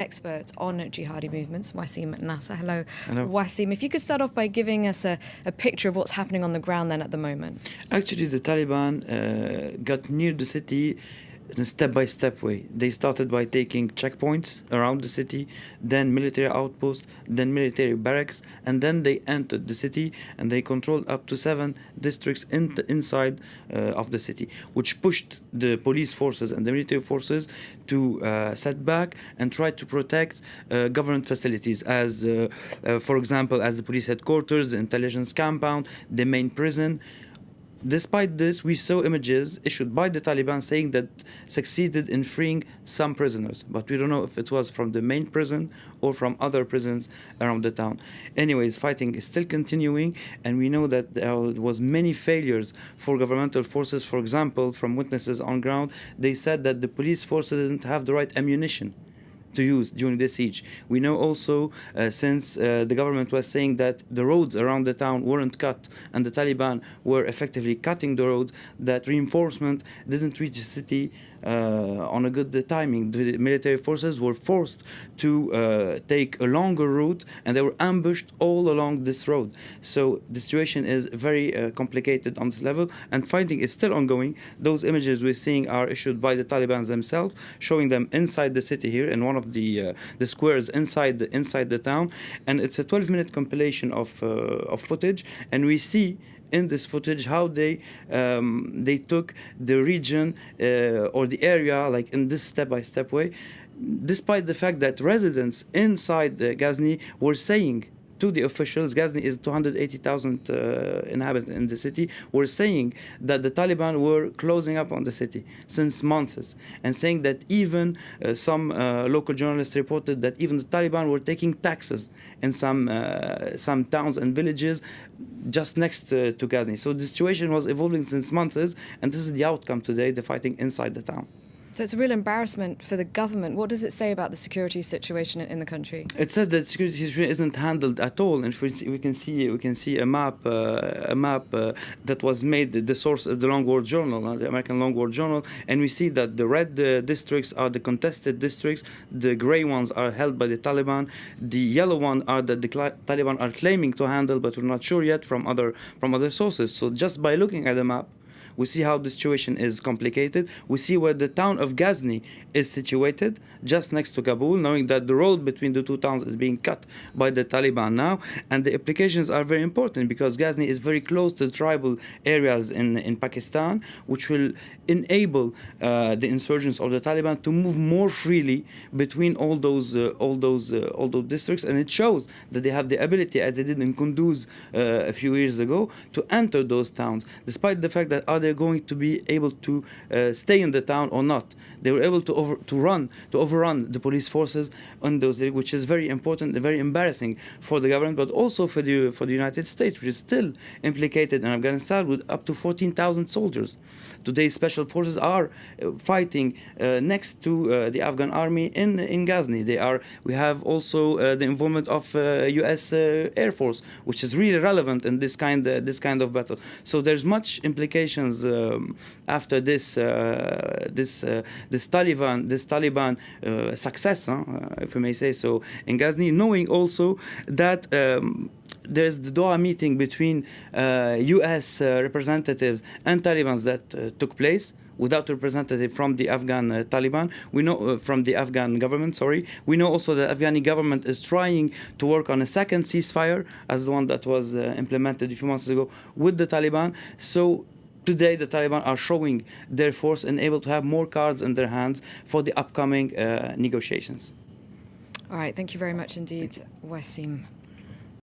Expert on jihadi movements, Wasim Nasser. Hello, Hello. Wasim. If you could start off by giving us a picture of what's happening on the ground then at the moment. Actually, the Taliban got near the city in a step-by-step way. They started by taking checkpoints around the city, then military outposts, then military barracks, and then they entered the city and they controlled up to 7 districts inside of the city, which pushed the police forces and the military forces to set back and try to protect government facilities, as for example, as the police headquarters, the intelligence compound, the main prison. Despite this, we saw images issued by the Taliban saying that succeeded in freeing some prisoners, but we don't know if it was from the main prison or from other prisons around the town. Anyways, fighting is still continuing, and we know that there was many failures for governmental forces. For example, from witnesses on ground, they said that the police forces didn't have the right ammunition to use during the siege. We know also, since the government was saying that the roads around the town weren't cut and the Taliban were effectively cutting the roads, that reinforcement didn't reach the city on a good timing. The military forces were forced to take a longer route, and they were ambushed all along this road. So the situation is very complicated on this level, and fighting is still ongoing. Those images we're seeing are issued by the Taliban themselves, showing them inside the city here in one of the squares inside the town, and it's a 12-minute compilation of footage, and we see in this footage how they took the region or the area, like in this step-by-step way, despite the fact that residents inside Ghazni were saying to the officials, Ghazni is 280,000 inhabitants in the city, were saying that the Taliban were closing up on the city since months, and saying that even some local journalists reported that even the Taliban were taking taxes in some towns and villages just next to Ghazni. So the situation was evolving since months, and this is the outcome today, the fighting inside the town. So it's a real embarrassment for the government. What does it say about the security situation in the country? It says that security situation isn't handled at all, and we can see a map that was made. The source is the Long War Journal, the American Long War Journal, and we see that the red districts are the contested districts, the gray ones are held by the Taliban, the yellow one are that the Taliban are claiming to handle, but we're not sure yet from other sources. So just by looking at the map, we see how the situation is complicated. We see where the town of Ghazni is situated, just next to Kabul, knowing that the road between the two towns is being cut by the Taliban now. And the implications are very important, because Ghazni is very close to the tribal areas in Pakistan, which will enable the insurgents of the Taliban to move more freely between all those districts. And it shows that they have the ability, as they did in Kunduz a few years ago, to enter those towns, despite the fact that are they going to be able to stay in the town or not. They were able to overrun the police forces on those areas, which is very important and very embarrassing for the government, but also for the United States, which is still implicated in Afghanistan with up to 14,000 soldiers. Today, special forces are fighting next to the Afghan army in Ghazni. We have also the involvement of U.S. Air Force, which is really relevant in this kind of battle. So there's much implications after this Taliban success, if we may say so, in Ghazni, knowing also that there's the Doha meeting between U.S. representatives and Taliban that took place without a representative from the Afghan Taliban. We know from the Afghan government, We know also that the Afghani government is trying to work on a second ceasefire, as the one that was implemented a few months ago with the Taliban. So today, the Taliban are showing their force and able to have more cards in their hands for the upcoming negotiations. All right, thank you very much indeed, Wasim.